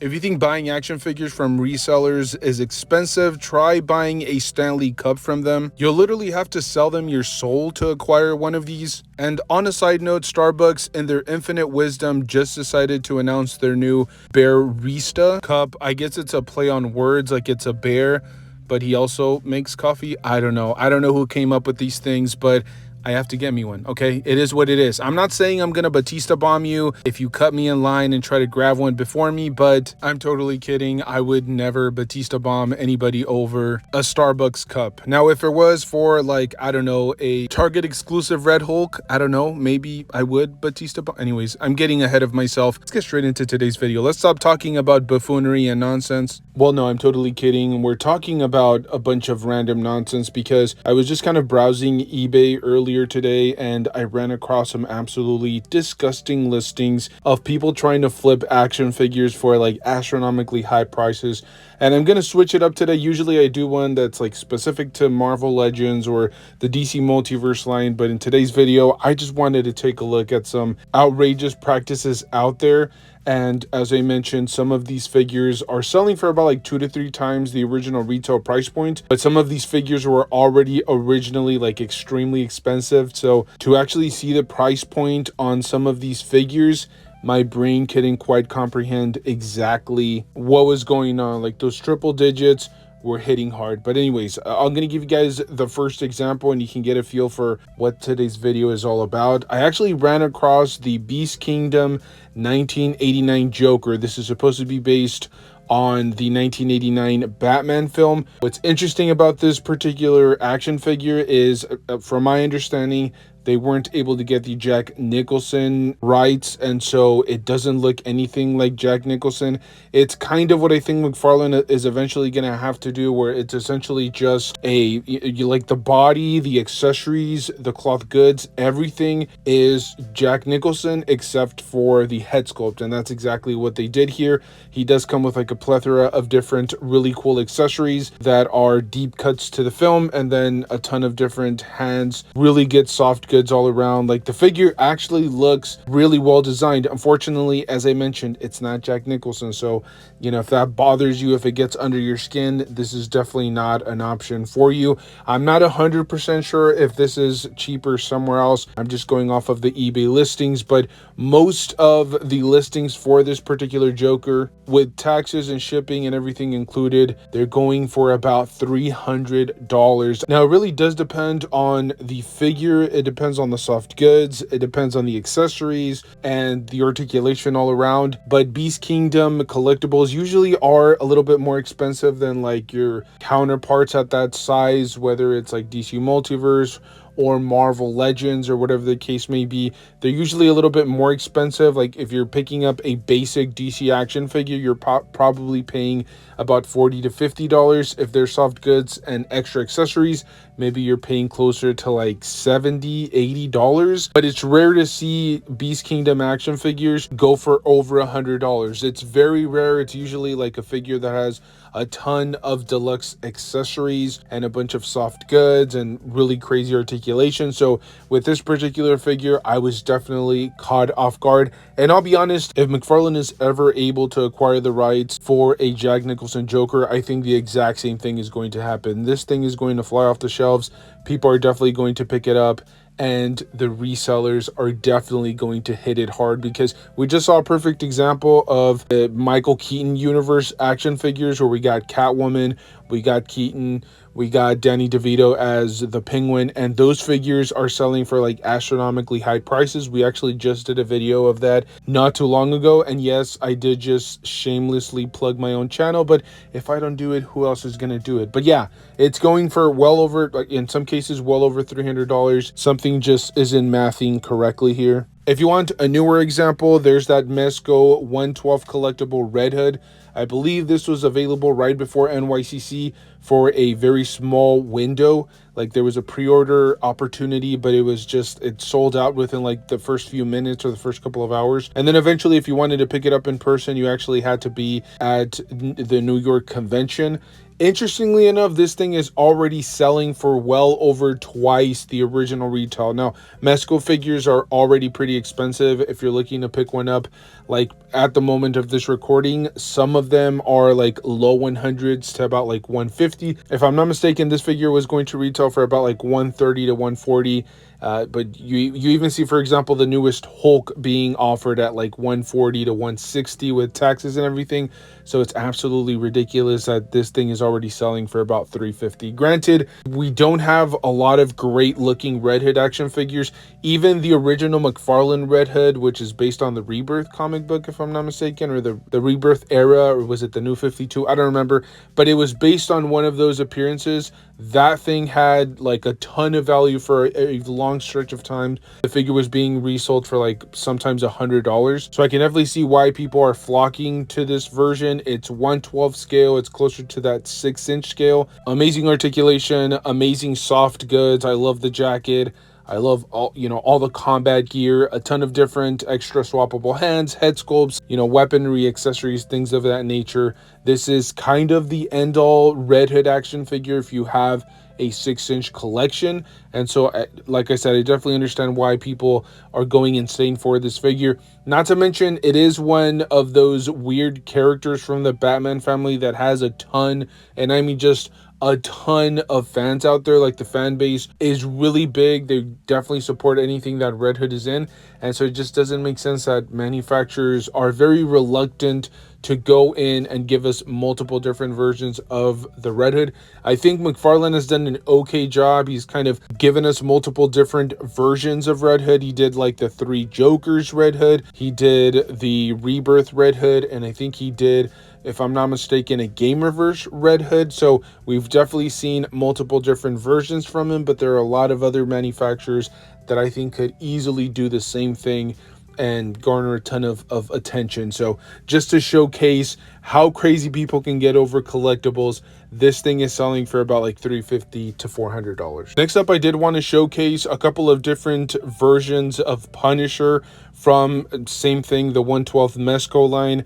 If you think buying action figures from resellers is expensive, try buying a Stanley Cup from them. You'll literally have to sell them your soul to acquire one of these. And on a side note, Starbucks, in their infinite wisdom, just decided to announce their new Barista cup. I guess it's a play on words, like it's a bear, but he also makes coffee. I don't know who came up with these things, but I have to get me one, okay? It is what it is. I'm not saying I'm gonna Batista bomb you if you cut me in line and try to grab one before me, but I'm totally kidding. I would never Batista bomb anybody over a Starbucks cup. Now, if it was for, like, I don't know, a Target exclusive Red Hulk, I don't know, maybe I would Batista bomb. Anyways, I'm getting ahead of myself. Let's get straight into today's video. Let's stop talking about buffoonery and nonsense. Well, no, I'm totally kidding. We're talking about a bunch of random nonsense because I was just kind of browsing eBay earlier today and I ran across some absolutely disgusting listings of people trying to flip action figures for like astronomically high prices. And I'm going to switch it up today. Usually I do one that's like specific to Marvel Legends or the DC Multiverse line, but in today's video I just wanted to take a look at some outrageous practices out there. And as I mentioned, some of these figures are selling for about like 2 to 3 times the original retail price point. But some of these figures were already originally like extremely expensive. So to actually see the price point on some of these figures, my brain couldn't quite comprehend exactly what was going on. Like those triple digits were hitting hard. But anyways, I'm gonna give you guys the first example and you can get a feel for what today's video is all about. I actually ran across the Beast Kingdom 1989 Joker. This is supposed to be based on the 1989 Batman film. What's interesting about this particular action figure is, from my understanding, they weren't able to get the Jack Nicholson rights, and so it doesn't look anything like Jack Nicholson. It's kind of what I think McFarlane is eventually going to have to do, where it's essentially just you like the body, the accessories, the cloth goods, everything is Jack Nicholson except for the head sculpt, and that's exactly what they did here. He does come with like a plethora of different really cool accessories that are deep cuts to the film, and then a ton of different hands, really good soft goods all around. Like the figure actually looks really well designed. Unfortunately, as I mentioned, it's not Jack Nicholson, so you know, if that bothers you, if it gets under your skin, this is definitely not an option for you. I'm not 100% sure if this is cheaper somewhere else. I'm just going off of the eBay listings, but most of the listings for this particular Joker, with taxes and shipping and everything included, they're going for about $300. Now, it really does depend on the figure. It depends on the soft goods. It depends on the accessories and the articulation all around. But Beast Kingdom collectibles usually are a little bit more expensive than like your counterparts at that size, whether it's like DC Multiverse or Marvel Legends or whatever the case may be. They're usually a little bit more expensive. Like if you're picking up a basic DC action figure, you're probably paying about $40 to $50. If they're soft goods and extra accessories, maybe you're paying closer to like $70, $80. But it's rare to see Beast Kingdom action figures go for over $100. It's very rare. It's usually like a figure that has a ton of deluxe accessories and a bunch of soft goods and really crazy articulation. So with this particular figure, I was definitely caught off guard. And I'll be honest, if McFarlane is ever able to acquire the rights for a Jack Nicholson Joker, I think the exact same thing is going to happen. This thing is going to fly off the shelves. People are definitely going to pick it up, and the resellers are definitely going to hit it hard, because we just saw a perfect example of the Michael Keaton universe action figures where we got Catwoman, we got Keaton, we got Danny DeVito as the Penguin, and those figures are selling for like astronomically high prices. We actually just did a video of that not too long ago, and yes, I did just shamelessly plug my own channel, but if I don't do it, who else is gonna do it? But yeah, it's going for well over, like in some cases, well over $300. Something just isn't mathing correctly here. If you want a newer example, there's that Mezco 112 collectible Red Hood. I believe this was available right before NYCC for a very small window. Like there was a pre-order opportunity, but it sold out within like the first few minutes or the first couple of hours. And then eventually, if you wanted to pick it up in person, you actually had to be at the New York convention. Interestingly enough, this thing is already selling for well over twice the original retail. Now, Mezco figures are already pretty expensive. If you're looking to pick one up, like at the moment of this recording. Some of them are like low 100s to about like 150. If I'm not mistaken, this figure was going to retail for about like 130 to 140. But you even see, for example, the newest Hulk being offered at like 140 to 160 with taxes and everything. So it's absolutely ridiculous that this thing is already selling for about 350. Granted, we don't have a lot of great looking Red Hood action figures. Even the original McFarlane Red Hood, which is based on the Rebirth comic book, if I'm not mistaken, or the Rebirth era, or was it the New 52? I don't remember, but it was based on one of those appearances. That thing had like a ton of value for a long stretch of time. The figure was being resold for like sometimes $100. So I can definitely see why people are flocking to this version. It's 1/12 scale. It's closer to that 6-inch scale. Amazing articulation, amazing soft goods. I love the jacket. I love all the combat gear, a ton of different extra swappable hands, head sculpts, weaponry, accessories, things of that nature. This is kind of the end all Red Hood action figure if you have a 6-inch collection. And so, like I said, I definitely understand why people are going insane for this figure. Not to mention, it is one of those weird characters from the Batman family that has a ton, and I mean just a ton of fans out there. Like, the fan base is really big. They definitely support anything that Red Hood is in, and so it just doesn't make sense that manufacturers are very reluctant to go in and give us multiple different versions of the Red Hood. I think McFarlane has done an okay job. He's kind of given us multiple different versions of Red Hood. He did like the 3 Jokers Red Hood, he did the Rebirth Red Hood, and I think he did, if I'm not mistaken, a Gamerverse Red Hood. So we've definitely seen multiple different versions from him, but there are a lot of other manufacturers that I think could easily do the same thing and garner a ton of attention. So just to showcase how crazy people can get over collectibles, this thing is selling for about like $350 to $400. Next up, I did want to showcase a couple of different versions of Punisher from same thing, the 1/12 Mezco line.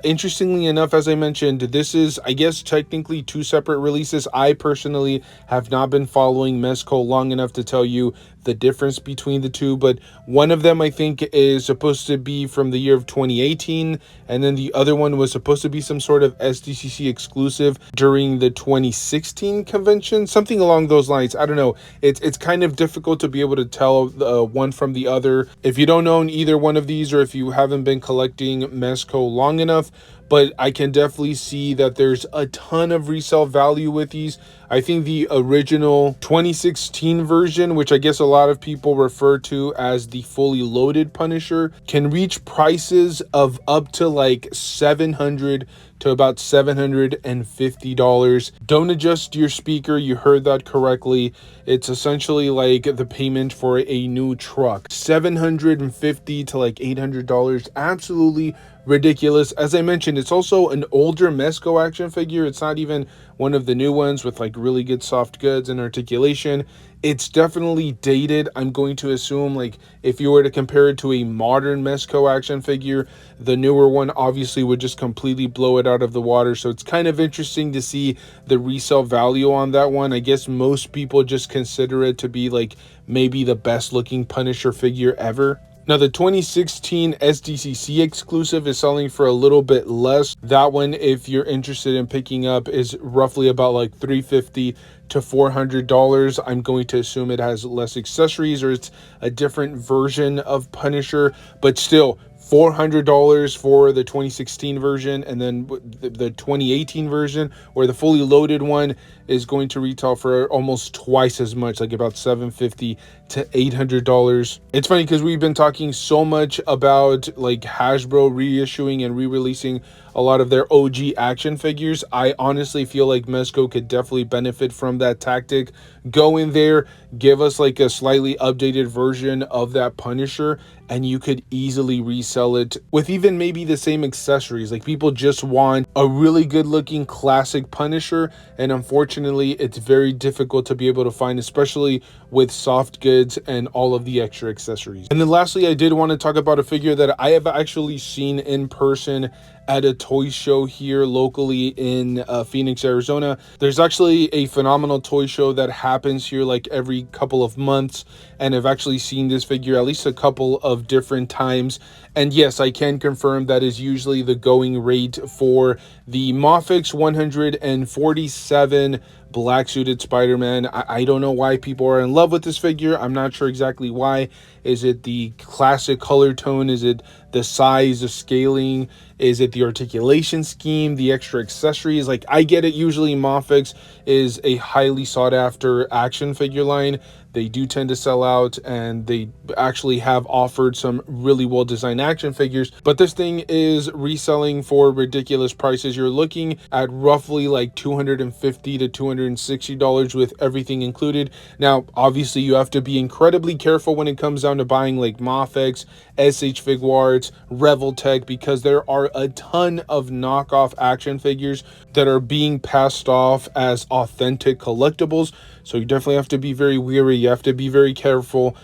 Interestingly enough, as I mentioned, this is, I guess, technically 2 separate releases. I personally have not been following Mezco long enough to tell you the difference between the two, but one of them I think is supposed to be from the year of 2018, and then the other one was supposed to be some sort of SDCC exclusive during the 2016 convention, something along those lines. I don't know. It's kind of difficult to be able to tell one from the other if you don't own either one of these, or if you haven't been collecting Mezco long enough. But I can definitely see that there's a ton of resale value with these. I think the original 2016 version, which I guess a lot of people refer to as the fully loaded Punisher, can reach prices of up to like $700 to about $750. Don't adjust your speaker, you heard that correctly. It's essentially like the payment for a new truck. $750 to like $800. Absolutely ridiculous. As I mentioned, it's also an older Mezco action figure. It's not even one of the new ones with like really good soft goods and articulation. It's definitely dated. I'm going to assume, like, if you were to compare it to a modern Mezco action figure, the newer one obviously would just completely blow it out of the water. So it's kind of interesting to see the resale value on that one. I guess most people just consider it to be like maybe the best looking Punisher figure ever. Now, the 2016 SDCC exclusive is selling for a little bit less. That one, if you're interested in picking up, is roughly about like $350 to $400. I'm going to assume it has less accessories, or it's a different version of Punisher, but still $400 for the 2016 version, and then the 2018 version, or the fully loaded one, is going to retail for almost twice as much, like about $750 to $800. It's funny because we've been talking so much about like Hasbro reissuing and re-releasing a lot of their OG action figures. I honestly feel like Mezco could definitely benefit from that tactic. Go in there, give us like a slightly updated version of that Punisher, and you could easily resell it with even maybe the same accessories. Like, people just want a really good looking classic Punisher, and unfortunately it's very difficult to be able to find, especially with soft goods and all of the extra accessories. And then lastly, I did want to talk about a figure that I have actually seen in person at a toy show here locally in Phoenix, Arizona. There's actually a phenomenal toy show that happens here like every couple of months, and I've actually seen this figure at least a couple of different times. And yes, I can confirm that is usually the going rate for the Mafex 147 black suited Spider-Man. I don't know why people are in love with this figure. I'm not sure exactly why. Is it the classic color tone? Is it the size, the scaling? Is it the articulation scheme, the extra accessories? Like, I get it. Usually Mafex is a highly sought after action figure line. They do tend to sell out, and they actually have offered some really well designed action figures, but this thing is reselling for ridiculous prices. You're looking at roughly like $250 to $260 with everything included. Now obviously you have to be incredibly careful when it comes down to buying like Mafex, SH Figuarts, Reveltech, because there are a ton of knockoff action figures that are being passed off as authentic collectibles. So you definitely have to be very wary. You have to be very careful.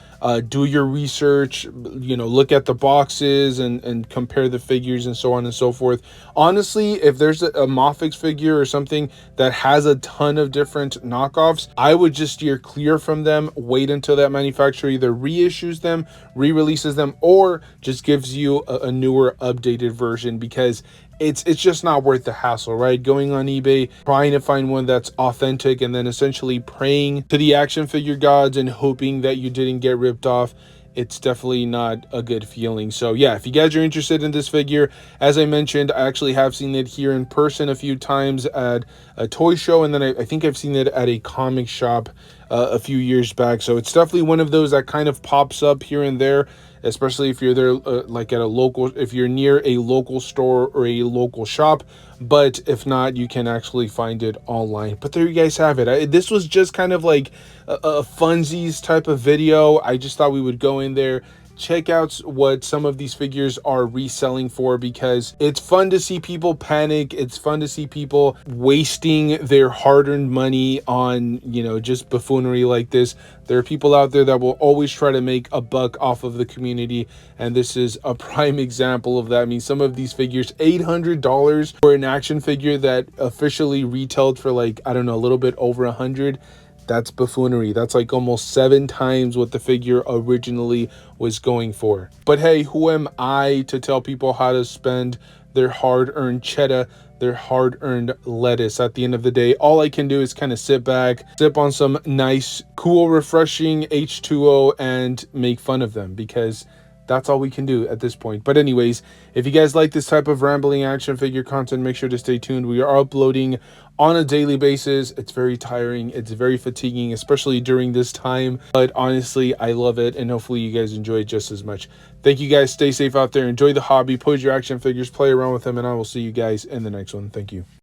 Do your research, look at the boxes and compare the figures and so on and so forth. Honestly, if there's a Mafex figure or something that has a ton of different knockoffs, I would just steer clear from them. Wait until that manufacturer either reissues them, re-releases them, or just gives you a newer, updated version, because it's just not worth the hassle, right? Going on eBay, trying to find one that's authentic, and then essentially praying to the action figure gods and hoping that you didn't get ripped off. It's definitely not a good feeling. So yeah, if you guys are interested in this figure, as I mentioned, I actually have seen it here in person a few times at a toy show, and then I think I've seen it at a comic shop a few years back. So it's definitely one of those that kind of pops up here and there, especially if you're there like at a local, if you're near a local store or a local shop. But if not, you can actually find it online. But there you guys have it. This was just kind of like a funsies type of video. I just thought we would go in there, check out what some of these figures are reselling for, because it's fun to see people panic. It's fun to see people wasting their hard-earned money on, just buffoonery like this. There are people out there that will always try to make a buck off of the community, and this is a prime example of that. I mean, some of these figures, $800 for an action figure that officially retailed for like, I don't know, a little bit over 100. That's buffoonery. That's like almost 7 times what the figure originally was going for. But hey, who am I to tell people how to spend their hard-earned cheddar, their hard-earned lettuce? At the end of the day, all I can do is kind of sit back, sip on some nice, cool, refreshing H2O, and make fun of them, because that's all we can do at this point. But anyways, if you guys like this type of rambling action figure content, make sure to stay tuned. We are uploading on a daily basis. It's very tiring. It's very fatiguing, especially during this time. But honestly, I love it, and hopefully you guys enjoy it just as much. Thank you guys. Stay safe out there. Enjoy the hobby. Pose your action figures. Play around with them, and I will see you guys in the next one. Thank you.